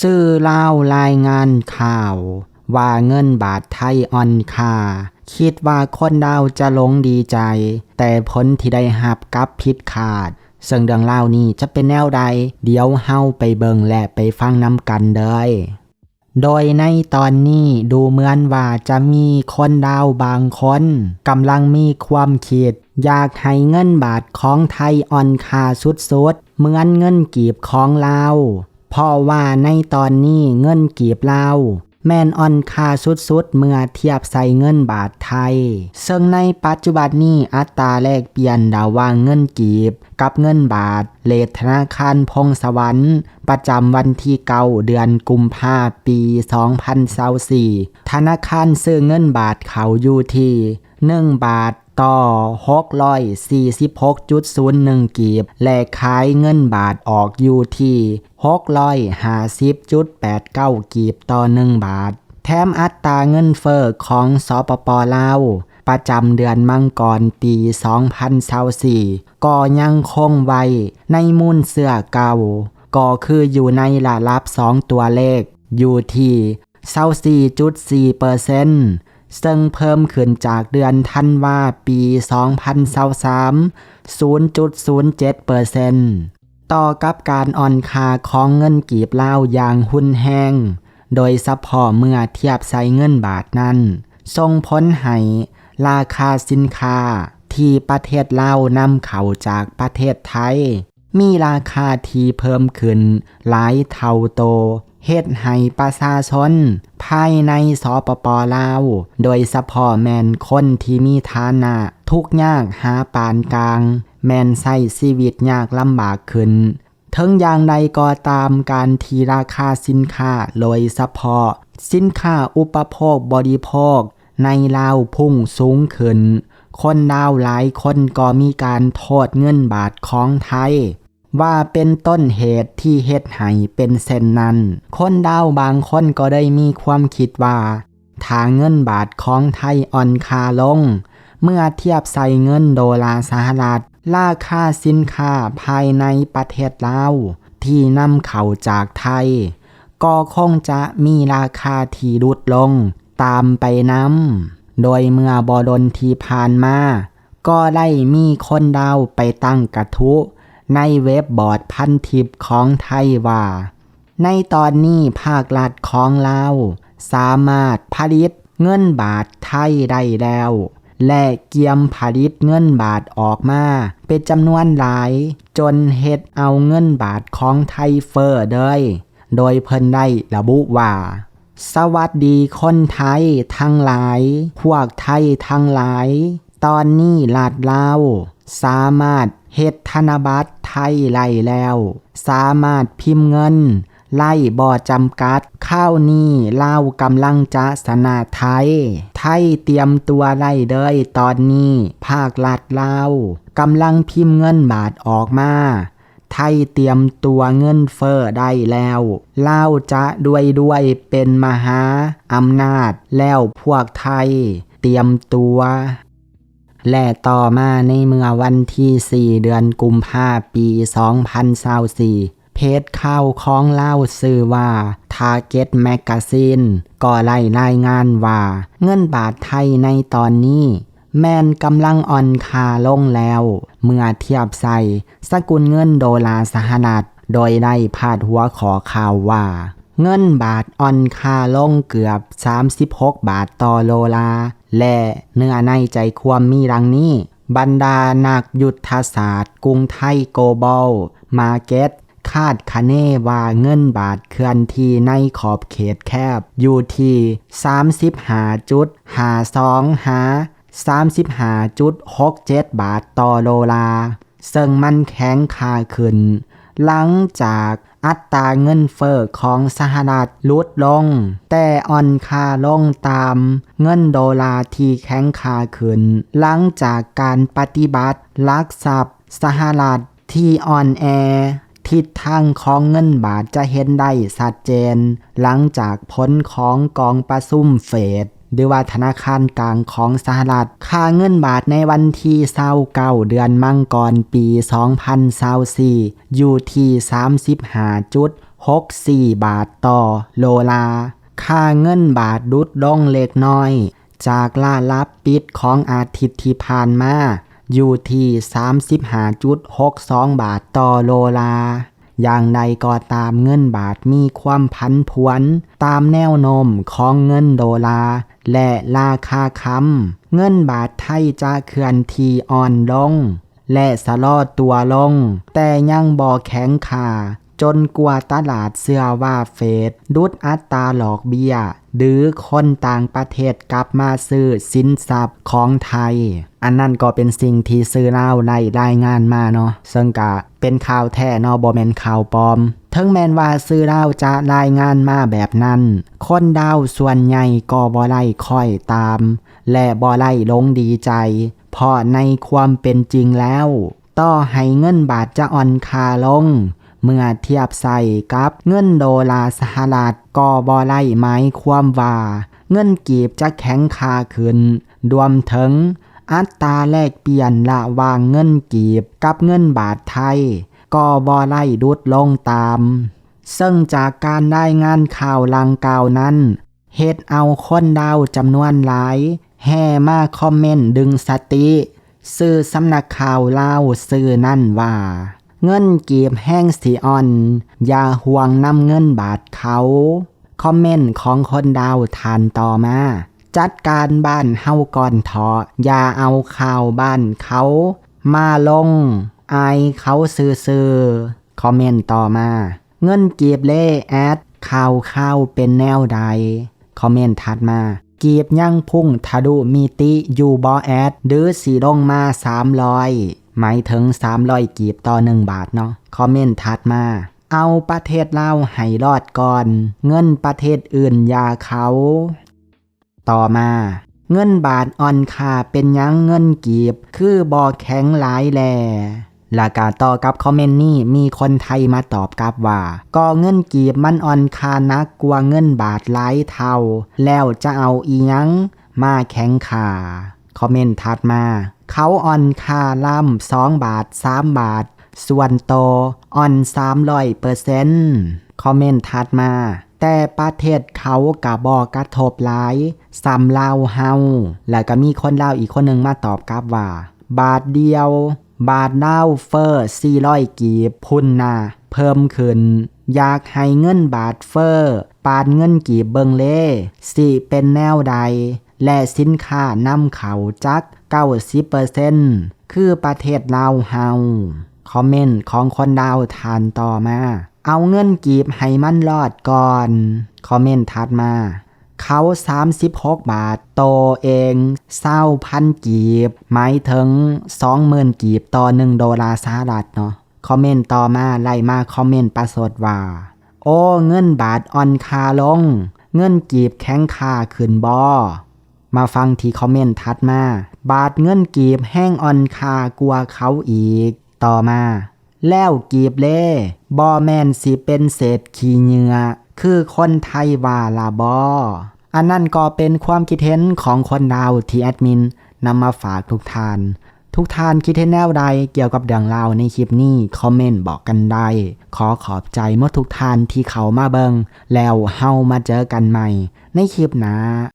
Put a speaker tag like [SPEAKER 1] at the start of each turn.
[SPEAKER 1] สื่อลาวรายงานข่าวว่าเงินบาทไทยอ่อนค่าคิดว่าคนดาวจะหลงดีใจแต่ผลที่ได้รับกลับผิดคาดซึ่งเรื่องราวนี้จะเป็นแนวใดเดี๋ยวเฮาไปเบิ่งและไปฟังนำกันเด้อโดยในตอนนี้ดูเหมือนว่าจะมีคนดาวบางคนกำลังมีความคิดอยากให้เงินบาทของไทยอ่อนค่าสุดๆเหมือนเงินกีบของลาวเพราะว่าในตอนนี้เงินกีบลาวแม่นอ่อนค่าสุดๆเมื่อเทียบใส่เงินบาทไทยซึ่งในปัจจุบันนี้อัตราแลกเปลี่ยนระหว่างเงินกีบกับเงินบาทเลทธนาคารพงศวรรค์ประจำวันที่9 เดือนกุมภาพันธ์ปี 2024ธนาคารซื้อเงินบาทเขาอยู่ที่1 บาทต่อ 646.01 กีบและขายเงินบาทออกอยู่ที่650.89 กีบต่อ1 บาทแถมอัตราเงินเฟ้อของสปป.ลาวประจำเดือนมังกรปี 2024ก็ยังคงไว้ในมูลเสื้อเก่าก็คืออยู่ในระดับ2 ตัวเลขอยู่ที่ 24.4%ซึ่งเพิ่มขึ้นจากเดือนธันวาปี 2023 0.07%ต่อกับการอ่อนค่าของเงินกีบลาวอย่างหุ้นแห้งโดยเฉพาะเมื่อเทียบใส่เงินบาทนั้นส่งผลให้ราคาสินค้าที่ประเทศลาวนำเข้าจากประเทศไทยมีราคาที่เพิ่มขึ้นหลายเท่าโตเฮ็ดให้ประชาชนภายในสปป.ลาวโดยเฉพาะแม่นคนที่มีฐานะทุกข์ยากหาปานกลางแม่นใช้ชีวิตยากลำบากขึ้นถึงอย่างใดก็ตามการที่ราคาสินค้าโดยเฉพาะสินค้าอุปโภคบริโภคในลาวพุ่งสูงขึ้นคนลาวหลายคนก็มีการโทษเงินบาทของไทยว่าเป็นต้นเหตุที่เฮ็ดให้เป็นเช่นนั้นคนดาวบางคนก็ได้มีความคิดว่าถ้าเงินบาทของไทยอ่อนค่าลงเมื่อเทียบใส่เงินโดลาร์สหรัฐราคาสินค้าภายในประเทศลาวที่นำเข้าจากไทยก็คงจะมีราคาที่ลดลงตามไปนำโดยเมื่อบ่ดนที่ผ่านมาก็ได้มีคนดาวไปตั้งกระทู้ในเว็บบอร์ดพันทิปของไทยว่าในตอนนี้ภาครัฐของลาวสามารถผลิตเงินบาทไทยได้แล้วและเกียมผลิตเงินบาทออกมาเป็นจำนวนหลายจนเฮ็ดเอาเงินบาทของไทยเฟ้อเด้ยโดยเพิ่นได้ระบุว่าสวัสดีคนไทยทั้งหลายพวกไทยทั้งหลายตอนนี้รัฐลาวสามารถเฮ็ดธนบัตรไทยไล่แล้วสามารถพิมพ์เงินไล่บ่จำกัดข้าวนี้ลาวกำลังจะสนาไทยเตรียมตัวไล่เด้ยตอนนี้ภาครัฐลาวกำลังพิมพ์เงินบาทออกมาไทยเตรียมตัวเงินเฟ้อได้แล้วลาวจะด้วยเป็นมหาอำนาจแล้วพวกไทยเตรียมตัวและต่อมาในเมื่อวันที่4 เดือนกุมภาพันธ์ปี 2024เพจข่าวของลาวชื่อว่า Target Magazine ก็รายงานว่าเงินบาทไทยในตอนนี้แม่นกำลังอ่อนค่าลงแล้วเมื่อเทียบใส่สกุลเงินโดลาร์สหรัฐโดยได้พาดหัวขอข่าวว่าเงินบาทอ่อนค่าลงเกือบ36 บาทต่อโดลาร์และเนื้อในใจความมีดังนี้บรรดานักยุทธศาสตร์กรุงไทยโกลบอลมาร์เก็ตคาดคะเนว่าเงินบาทเคลื่อนที่ในขอบเขตแคบอยู่ที่ 35.52-35.67 บาทต่อโดลาร์ซึ่งมันแข็งค่าขึ้นหลังจากอัตราเงินเฟ้อของสหรัฐลดลงแต่อ่อนค่าลงตามเงินโดลาร์ที่แข็งค่าขึ้นหลังจากการปฏิบัติลักทรัพย์สหรัฐที่อ่อนแอทิศทางของเงินบาทจะเห็นได้ชัดเจนหลังจากผลของกองประชุมเฟดหรือว่าธนาคารกลางของสหรัฐค่าเงินบาทในวันที่29 เดือนมังกรปี 2024อยู่ที่ 64 บาทต่อโลลาค่าเงินบาทดุดลงเล็กน้อยจากล่าลับปิดของอาทิตย์ที่ผ่านมาอยู่ที่ 35.62 บาทต่อโลลาอย่างใดก็ตามเงินบาทมีความผันผวนตามแนวโน้มของเงินโดลาร์และราคาค้ำเงินบาทไทยจะเคลื่อนที่อ่อนลงและสะลอตัวลงแต่ยังบ่แข็งค่าจนกว่าตลาดเชื่อว่าเฟดลดอัตราดอกเบี้ยหรือคนต่างประเทศกลับมาซื้อสินทรัพย์ของไทยอันนั้นก็เป็นสิ่งที่ซื้อเล่าในรายงานมาเนาะซึ่งก็เป็นข่าวแท้เนาะบ่แม่นข่าวปลอมถึงแม้นว่าซื้อเล่าจะรายงานมาแบบนั้นคนดาวส่วนใหญ่ก็บ่ไล่ค่อยตามและบ่ไล่ลงดีใจเพราะในความเป็นจริงแล้วต่อให้เงินบาทจะอ่อนค่าลงเมื่อเทียบใส่กับเงินโดลาร์สหรัฐก็บ่ไล่หมายความว่าเงินกีบจะแข็งค่าขึ้นรวมถึงอัตราแลกเปลี่ยนระหว่างเงินกีบกับเงินบาทไทยก็บ่ไล่ลดลงตามซึ่งจากการได้งานข่าวลังกล่าวนั้นเฮ็ดเอาคนดาวจำนวนหลายแห่มาคอมเมนต์ดึงสติสื่อสำนักข่าวลาวสื่อนั่นว่าเงินกีบแห้งสีอ่อนอย่าห่วงนำเงินบาทเขาคอมเมนต์ของคนดาวทานต่อมาจัดการบ้านเฮาก่อนเถาะอย่าเอาข่าวบ้านเขามาลงอายเขาซื่อๆคอมเมนต์ต่อมาเงินกีบเล่แอดข่าวเป็นแนวใดคอมเมนต์ถัดมากีบยังพุ่งทะลุมิติอยู่บ่แอดหรือสีลงมา300หมายถึง300กีบต่อ1บาทเนาะคอมเมนต์ถัดมาเอาประเทศลาวให้รอดก่อนเงินประเทศอื่นอย่าเขาต่อมาเงินบาทอ่อนค่าเป็นยังเงินกีบคือบ่แข็งหลายแลและการต่อกับคอมเมนต์นี้มีคนไทยมาตอบกลับว่าก็เงินกีบมันอ่อนค่านักกว่าเงินบาทหลายเท่าแล้วจะเอาอีหยังมาแข็งค่าคอมเมนต์ถัดมาเขาอ่อนค่าล่ำ2บาท3บาทส่วนโตอ่อน 300% คอมเมนต์ถัดมาแต่ประเทศเขากะบ่กระทบหลายซ้ำลาวเฮาแล้วก็มีคนลาวอีกคนนึงมาตอบกลับว่าบาทเดียวบาทดาวเฟอร์400กีบพุ่นน่ะเพิ่มขึ้นอยากให้เงินบาทเฟอร์ปานเงินกีบเบิงเล่สิเป็นแนวใดและสินค้านำเข้าจัก 90% คือประเทศลาวเฮาคอมเมนต์ของคนดาวทานต่อมาเอาเงินกีบให้มันรอดก่อนคอมเมนต์ถัดมาเขา36บาทโตเอง20,000กีบหมายถึง 20,000 กีบต่อ1ดอลลาร์สหรัฐเนาะคอมเมนต์ต่อมาไล่มาคอมเมนต์ประสดว่าโอ้เงินบาทอ่อนค่าลงเงินกีบแข็งค่าขึ้นบ่มาฟังที่คอมเมนต์ถัดมาบาทเงินกีบแห้งอ่อนค่ากว่าเขาอีกต่อมาแล้วกีบเล่บ่แม่นสิเป็นเศษขี้เหงื่อคือคนไทยว่าล่ะบ่อันนั้นก็เป็นความคิดเห็นของคนดาวที่แอดมินนำมาฝากทุกท่านคิดเห็นแนวใดเกี่ยวกับเรื่องราวในคลิปนี้คอมเมนต์บอกกันได้ขอบใจหมดทุกท่านที่เข้ามาเบิ่งแล้วเฮามาเจอกันใหม่ในคลิปหน้า